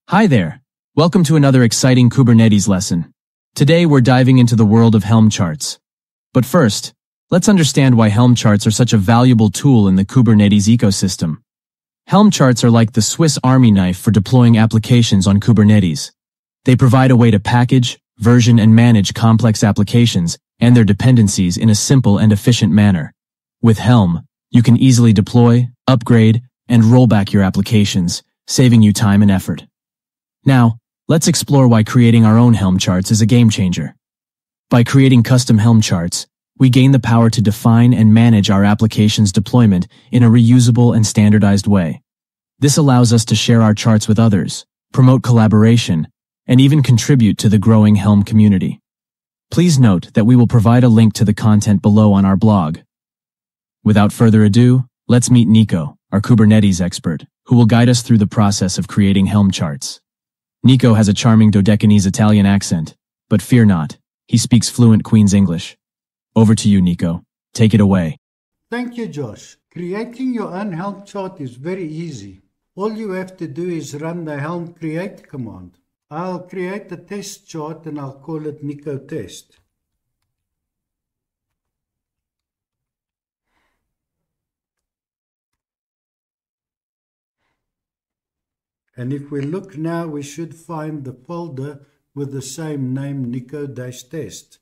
Hi there. Welcome to another exciting Kubernetes lesson. Today we're diving into the world of Helm Charts. But first, let's understand why Helm Charts are such a valuable tool in the Kubernetes ecosystem. Helm Charts are like the Swiss Army knife for deploying applications on Kubernetes. They provide a way to package, version, and manage complex applications and their dependencies in a simple and efficient manner. With Helm, you can easily deploy, upgrade, and roll back your applications, saving you time and effort. Now, let's explore why creating our own Helm charts is a game changer. By creating custom Helm charts, we gain the power to define and manage our application's deployment in a reusable and standardized way. This allows us to share our charts with others, promote collaboration, and even contribute to the growing Helm community. Please note that we will provide a link to the content below on our blog. Without further ado, let's meet Nico, our Kubernetes expert, who will guide us through the process of creating Helm charts. Nico has a charming Dodecanese Italian accent, but fear not, he speaks fluent Queen's English. Over to you, Nico. Take it away. Thank you, Josh. Creating your own Helm chart is very easy. All you have to do is run the Helm create command. I'll create a test chart and I'll call it Nico test. And if we look now, we should find the folder with the same name, Nico-test.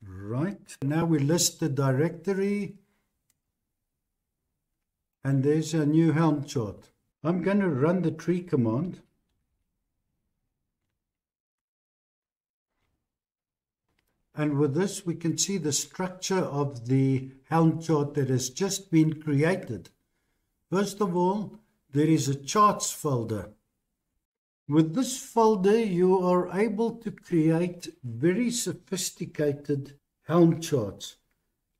Right, now we list the directory. And there's a new Helm chart. I'm going to run the tree command. And with this, we can see the structure of the Helm chart that has just been created. First of all, there is a charts folder. With this folder, you are able to create very sophisticated Helm charts.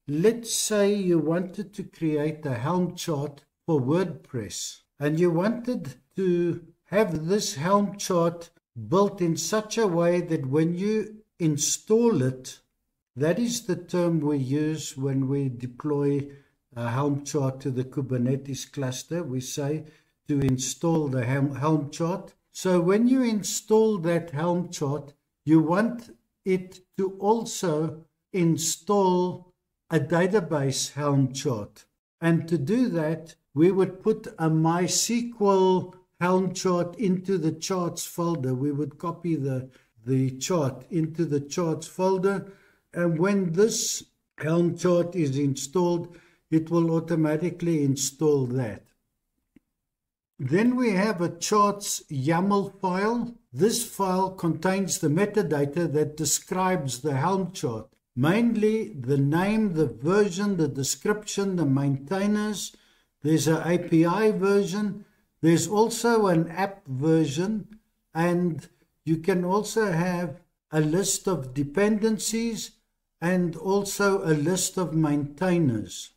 Let's say you wanted to create a Helm chart for WordPress, and you wanted to have this Helm chart built in such a way that when you install it, that is the term we use when we deploy a Helm chart to the Kubernetes cluster. We say to install the Helm chart. So when you install that Helm chart, you want it to also install a database Helm chart. And to do that, we would put a MySQL Helm chart into the charts folder. We would copy the chart into the charts folder. And when this Helm chart is installed, it will automatically install that. Then we have a charts YAML file. This file contains the metadata that describes the Helm chart. Mainly the name, the version, the description, the maintainers. There's an API version. There's also an app version. And you can also have a list of dependencies and also a list of maintainers.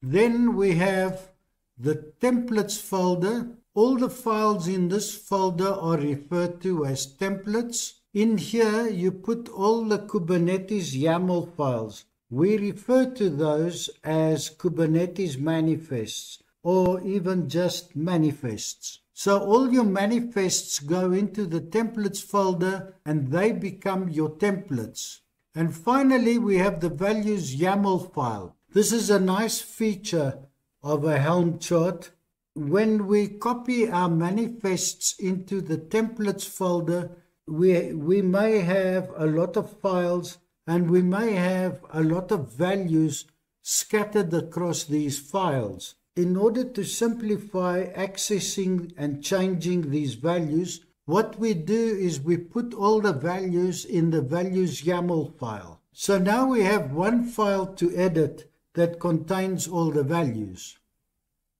Then we have the templates folder. All the files in this folder are referred to as templates. In here, you put all the Kubernetes YAML files. We refer to those as Kubernetes manifests or even just manifests. So all your manifests go into the templates folder and they become your templates. And finally, we have the values YAML file. This is a nice feature of a Helm chart. When we copy our manifests into the templates folder, we may have a lot of files and we may have a lot of values scattered across these files. In order to simplify accessing and changing these values, what we do is we put all the values in the values YAML file. So now we have one file to edit that contains all the values.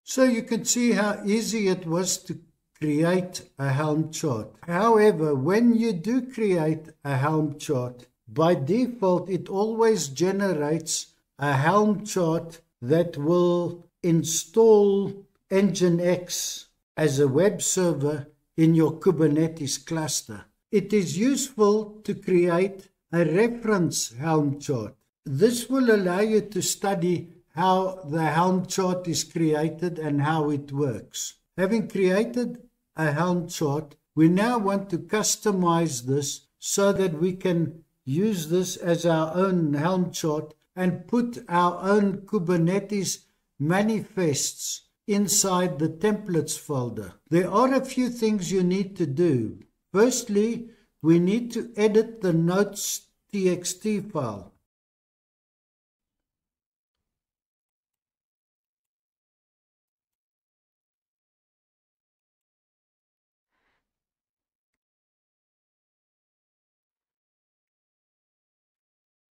So you can see how easy it was to create a Helm chart. However, when you do create a Helm chart, by default it always generates a Helm chart that will install Nginx as a web server in your Kubernetes cluster. It is useful to create a reference Helm chart. This will allow you to study how the Helm chart is created and how it works. Having created a Helm chart, we now want to customize this so that we can use this as our own Helm chart and put our own Kubernetes manifests inside the templates folder. There are a few things you need to do. Firstly, we need to edit the notes.txt file.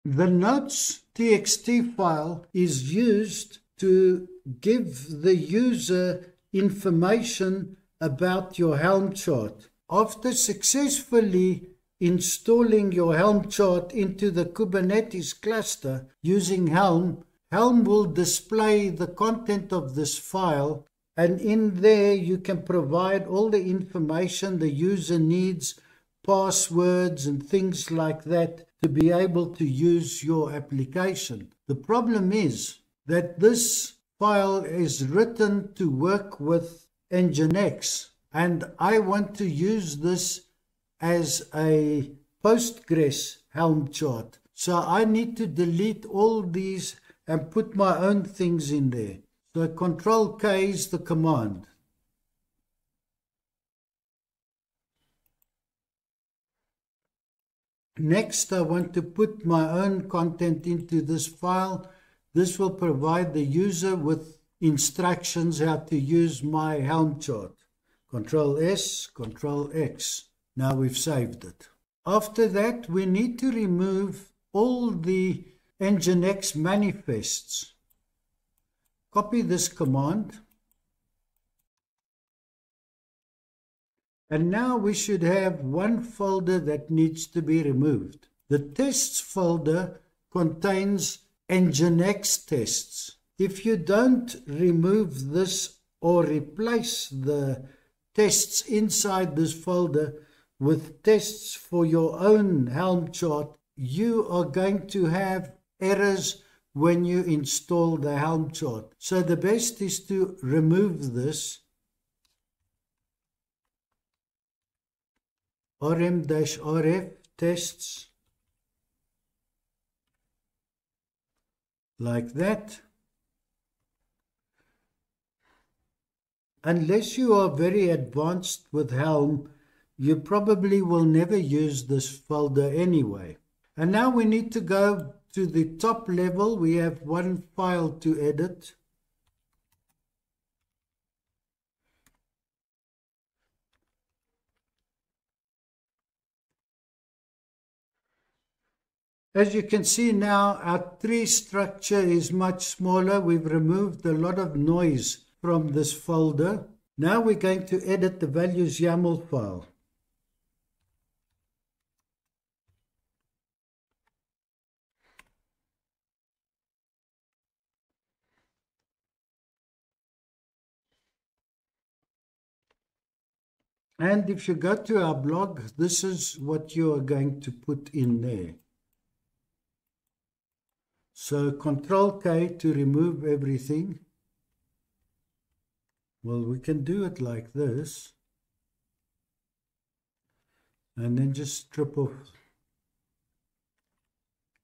The notes.txt file is used to give the user information about your Helm chart. After successfully installing your Helm chart into the Kubernetes cluster using Helm, Helm will display the content of this file, and in there you can provide all the information the user needs, passwords and things like that, to be able to use your application. The problem is that this file is written to work with Nginx, and I want to use this as a Postgres Helm chart. So I need to delete all these and put my own things in there. So Control K is the command. Next, I want to put my own content into this file. This will provide the user with instructions how to use my Helm chart. Control S, Control X. Now we've saved it. After that, we need to remove all the Nginx manifests. Copy this command. And now we should have one folder that needs to be removed. The tests folder contains Nginx tests. If you don't remove this or replace the tests inside this folder with tests for your own Helm chart, you are going to have errors when you install the Helm chart. So the best is to remove this. rm-rf tests, like that. Unless you are very advanced with Helm, you probably will never use this folder anyway. And now we need to go to the top level. We have one file to edit. As you can see now, our tree structure is much smaller. We've removed a lot of noise from this folder. Now we're going to edit the values YAML file. And if you go to our blog, this is what you are going to put in there. So Control K to remove everything. Well, we can do it like this. And then just strip off.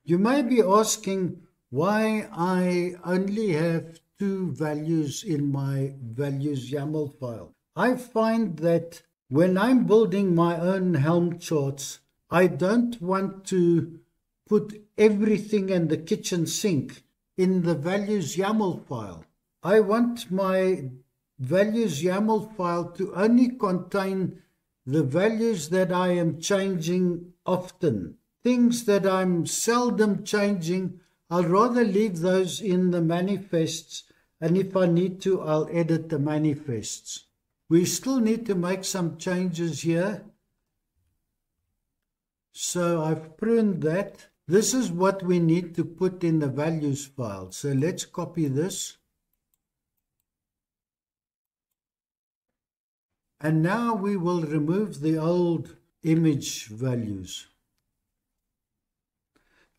You may be asking why I only have two values in my values YAML file. I find that when I'm building my own Helm charts, I don't want to put everything in the kitchen sink in the values YAML file. I want my values YAML file to only contain the values that I am changing often. Things that I'm seldom changing, I'll rather leave those in the manifests, and if I need to, I'll edit the manifests. We still need to make some changes here. So I've pruned that. This is what we need to put in the values file. So let's copy this. And now we will remove the old image values.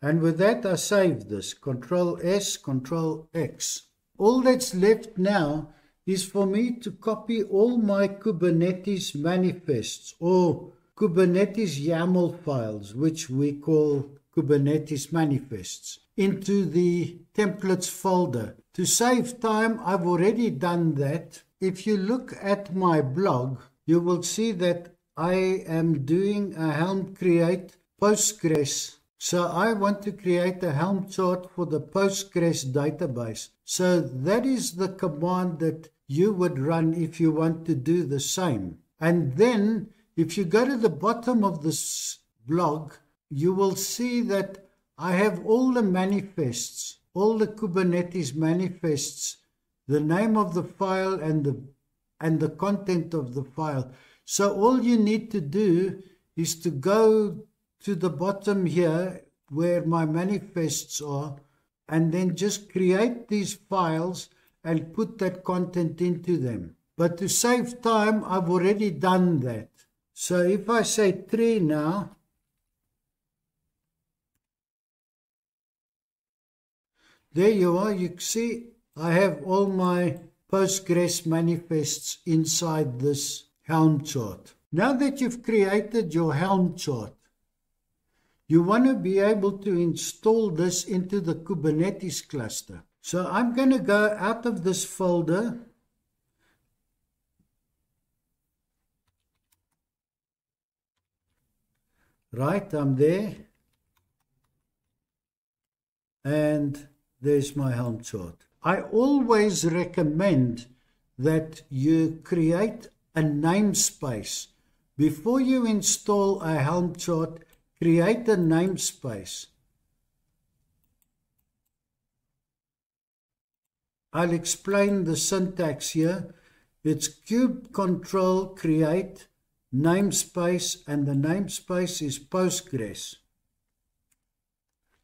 And with that, I save this. Control S, Control X. All that's left now is for me to copy all my Kubernetes manifests or Kubernetes YAML files, which we call Kubernetes manifests, into the templates folder. To save time, I've already done that. If you look at my blog, you will see that I am doing a Helm create Postgres. So I want to create a Helm chart for the Postgres database. So that is the command that you would run if you want to do the same. And then if you go to the bottom of this blog, you will see that I have all the manifests, all the Kubernetes manifests, the name of the file and the content of the file. So all you need to do is to go to the bottom here where my manifests are, and then just create these files and put that content into them. But to save time, I've already done that. So if I say tree now, there you are. You see I have all my Postgres manifests inside this Helm chart. Now that you've created your Helm chart, you want to be able to install this into the Kubernetes cluster. So I'm going to go out of this folder. Right, I'm there. And there's my Helm chart. I always recommend that you create a namespace. Before you install a Helm chart, create a namespace. I'll explain the syntax here. It's kube control create namespace, and the namespace is Postgres.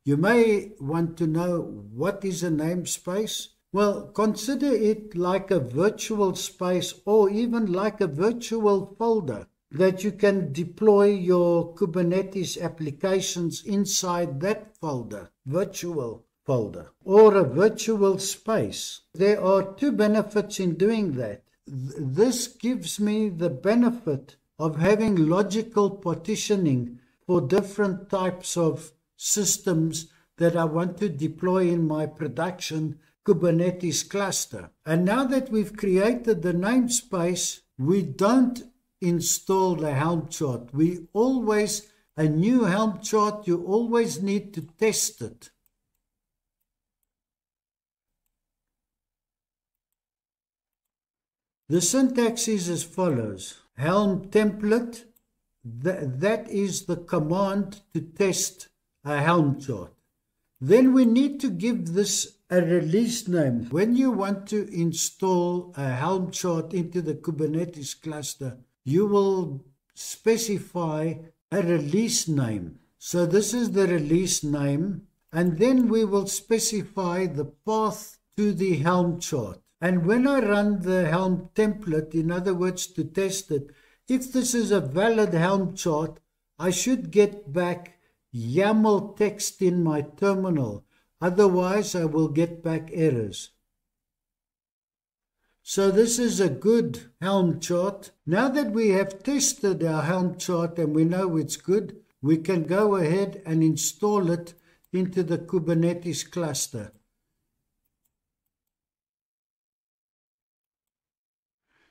You may want to know what is a namespace. Well, consider it like a virtual space or even like a virtual folder that you can deploy your Kubernetes applications inside that folder, virtual folder, or a virtual space. There are two benefits in doing that. This gives me the benefit of having logical partitioning for different types of systems that I want to deploy in my production Kubernetes cluster. And now that we've created the namespace, we don't install the Helm chart. A new Helm chart, you always need to test it. The syntax is as follows. Helm template, that is the command to test a Helm chart. Then we need to give this a release name. When you want to install a Helm chart into the Kubernetes cluster, you will specify a release name. So this is the release name, and then we will specify the path to the Helm chart. And when I run the Helm template, in other words, to test it, if this is a valid Helm chart, I should get back YAML text in my terminal. Otherwise, I will get back errors. So this is a good Helm chart. Now that we have tested our Helm chart and we know it's good, we can go ahead and install it into the Kubernetes cluster.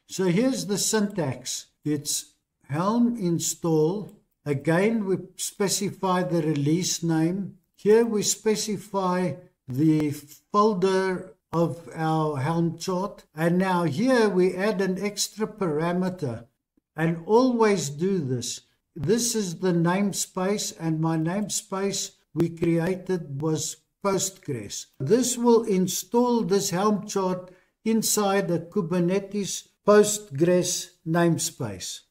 So here's the syntax. It's Helm install. Again, we specify the release name. Here we specify the folder of our Helm chart. And now here we add an extra parameter. And always do this. This is the namespace, and my namespace we created was Postgres. This will install this Helm chart inside a Kubernetes Postgres namespace.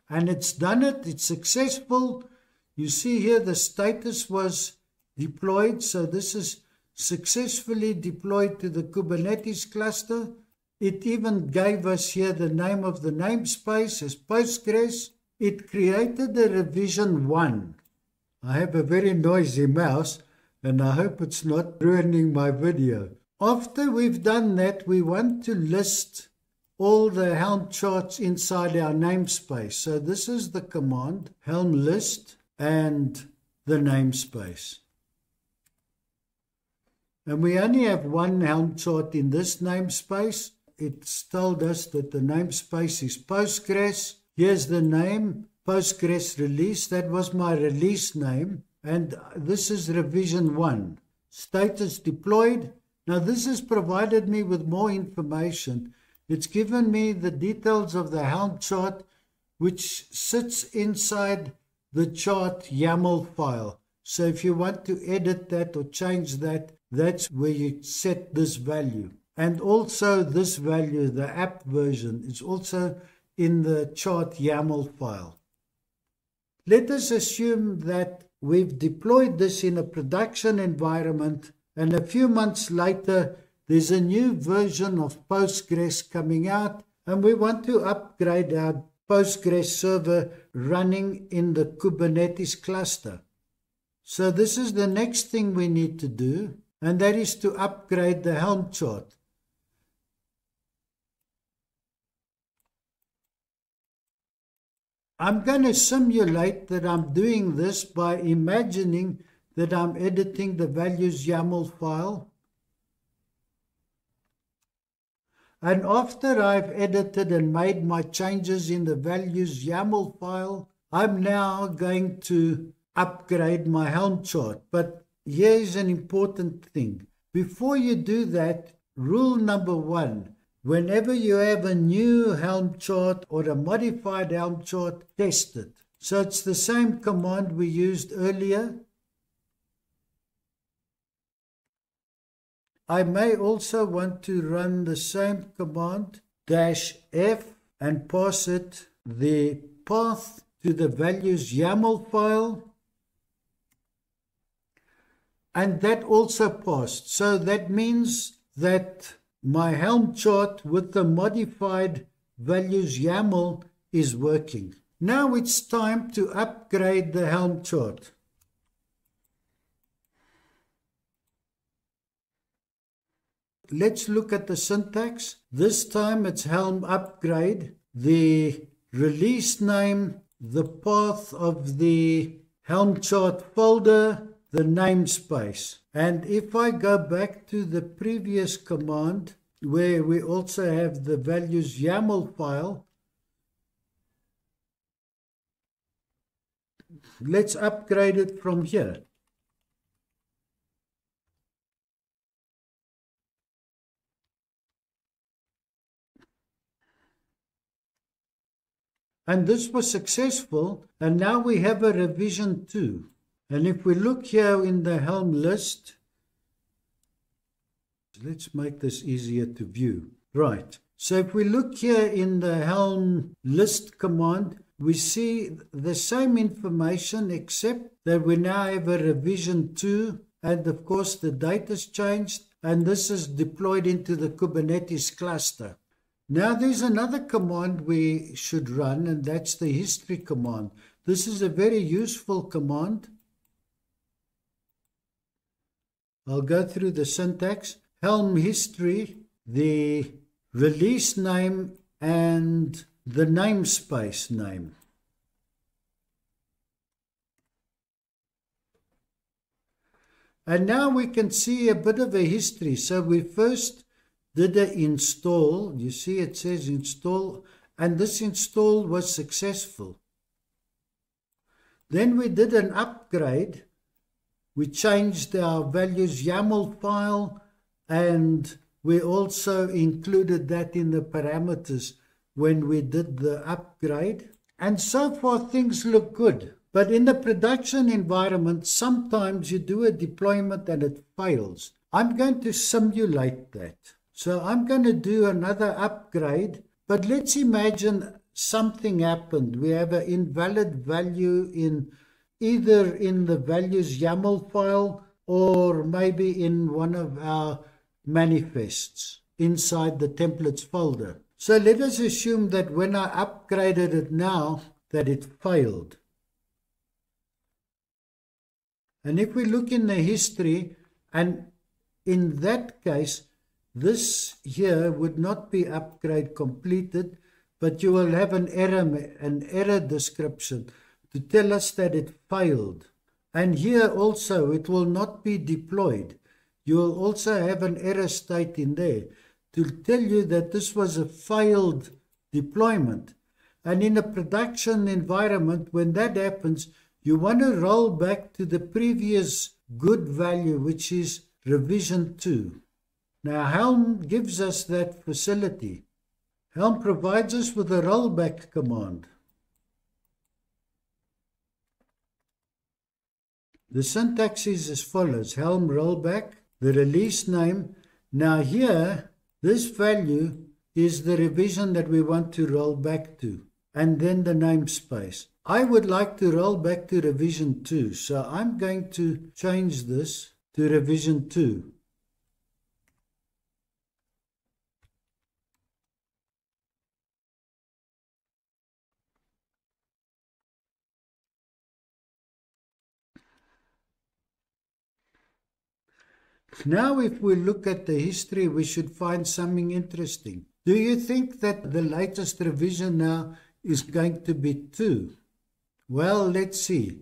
And it's done it. It's successful. You see here the status was deployed. So this is successfully deployed to the Kubernetes cluster. It even gave us here the name of the namespace as Postgres. It created a revision 1. I have a very noisy mouse, and I hope it's not ruining my video. After we've done that, we want to list all the Helm charts inside our namespace. So this is the command, Helm list and the namespace. And we only have one Helm chart in this namespace. It's told us that the namespace is Postgres. Here's the name, Postgres release. That was my release name. And this is revision 1. Status deployed. Now this has provided me with more information. It's given me the details of the Helm chart, which sits inside the chart YAML file. So if you want to edit that or change that, that's where you set this value. And also this value, the app version, is also in the chart YAML file. Let us assume that we've deployed this in a production environment, and a few months later, there's a new version of Postgres coming out, and we want to upgrade our Postgres server running in the Kubernetes cluster. So this is the next thing we need to do, and that is to upgrade the Helm chart. I'm going to simulate that I'm doing this by imagining that I'm editing the values YAML file. And after I've edited and made my changes in the values YAML file, I'm now going to upgrade my Helm chart. But here's an important thing. Before you do that, rule number 1, whenever you have a new Helm chart or a modified Helm chart, test it. So it's the same command we used earlier. I may also want to run the same command, -f, and pass it the path to the values YAML file. And that also passed. So that means that my Helm chart with the modified values YAML is working. Now it's time to upgrade the Helm chart. Let's look at the syntax. This time it's Helm upgrade, the release name, the path of the Helm chart folder, the namespace. And if I go back to the previous command, where we also have the values YAML file, let's upgrade it from here. And this was successful, and now we have a revision 2. And if we look here in the Helm list, let's make this easier to view. Right. So if we look here in the Helm list command, we see the same information except that we now have a revision 2, and of course the date has changed, and this is deployed into the Kubernetes cluster. Now there's another command we should run, and that's the history command. This is a very useful command. I'll go through the syntax. Helm History, the release name, and the namespace name. And now we can see a bit of a history. So we first did an install. You see it says install, and this install was successful. Then we did an upgrade. We changed our values YAML file, and we also included that in the parameters when we did the upgrade. And so far things look good. But in the production environment, sometimes you do a deployment and it fails. I'm going to simulate that. So I'm going to do another upgrade, but let's imagine something happened. We have an invalid value in either in the values YAML file or maybe in one of our manifests inside the templates folder. So let us assume that when I upgraded it now, that it failed. And if we look in the history, and in that case, this here would not be upgrade completed, but you will have an error description to tell us that it failed. And here also, it will not be deployed. You will also have an error state in there to tell you that this was a failed deployment. And in a production environment, when that happens, you want to roll back to the previous good value, which is revision 2. Now, Helm gives us that facility. Helm provides us with a rollback command. The syntax is as follows: Helm Rollback, the release name. Now here, this value is the revision that we want to roll back to, and then the namespace. I would like to roll back to revision 2, so I'm going to change this to revision 2. Now, if we look at the history, we should find something interesting. Do you think that the latest revision now is going to be 2? Well, let's see.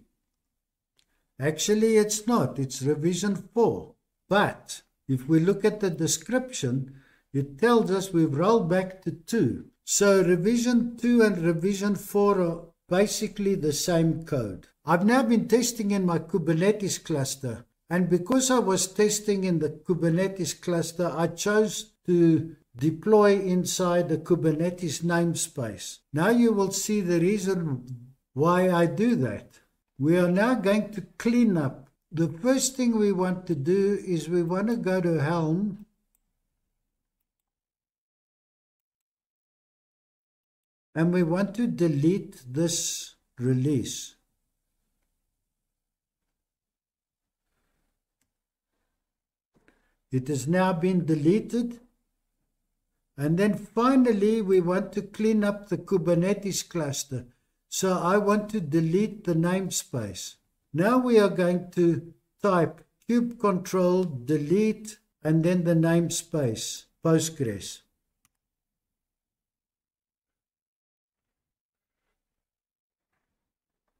Actually, it's not. It's revision 4. But if we look at the description, it tells us we've rolled back to 2. So revision 2 and revision 4 are basically the same code. I've now been testing in my Kubernetes cluster. And because I was testing in the Kubernetes cluster, I chose to deploy inside the Kubernetes namespace. Now you will see the reason why I do that. We are now going to clean up. The first thing we want to do is we want to go to Helm. And we want to delete this release. It has now been deleted. And then finally, we want to clean up the Kubernetes cluster. So I want to delete the namespace. Now we are going to type kube delete and then the namespace, Postgres.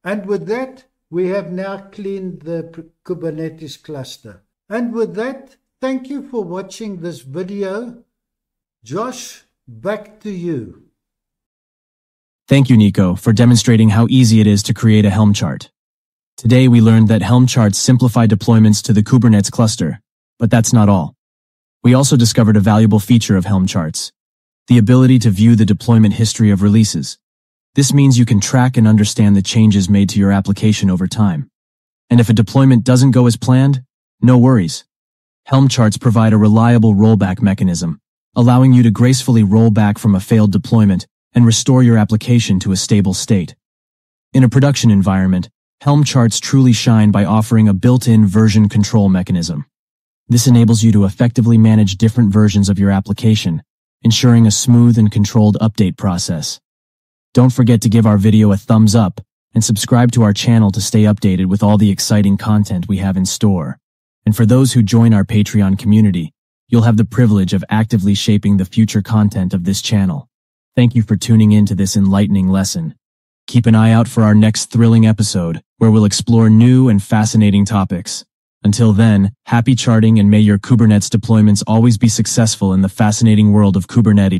And with that, we have now cleaned the Kubernetes cluster. And with that, thank you for watching this video. Josh, back to you. Thank you, Nico, for demonstrating how easy it is to create a Helm chart. Today, we learned that Helm charts simplify deployments to the Kubernetes cluster, but that's not all. We also discovered a valuable feature of Helm charts, the ability to view the deployment history of releases. This means you can track and understand the changes made to your application over time. And if a deployment doesn't go as planned, no worries. Helm charts provide a reliable rollback mechanism, allowing you to gracefully roll back from a failed deployment and restore your application to a stable state. In a production environment, Helm charts truly shine by offering a built-in version control mechanism. This enables you to effectively manage different versions of your application, ensuring a smooth and controlled update process. Don't forget to give our video a thumbs up and subscribe to our channel to stay updated with all the exciting content we have in store. And for those who join our Patreon community, you'll have the privilege of actively shaping the future content of this channel. Thank you for tuning in to this enlightening lesson. Keep an eye out for our next thrilling episode, where we'll explore new and fascinating topics. Until then, happy charting and may your Kubernetes deployments always be successful in the fascinating world of Kubernetes.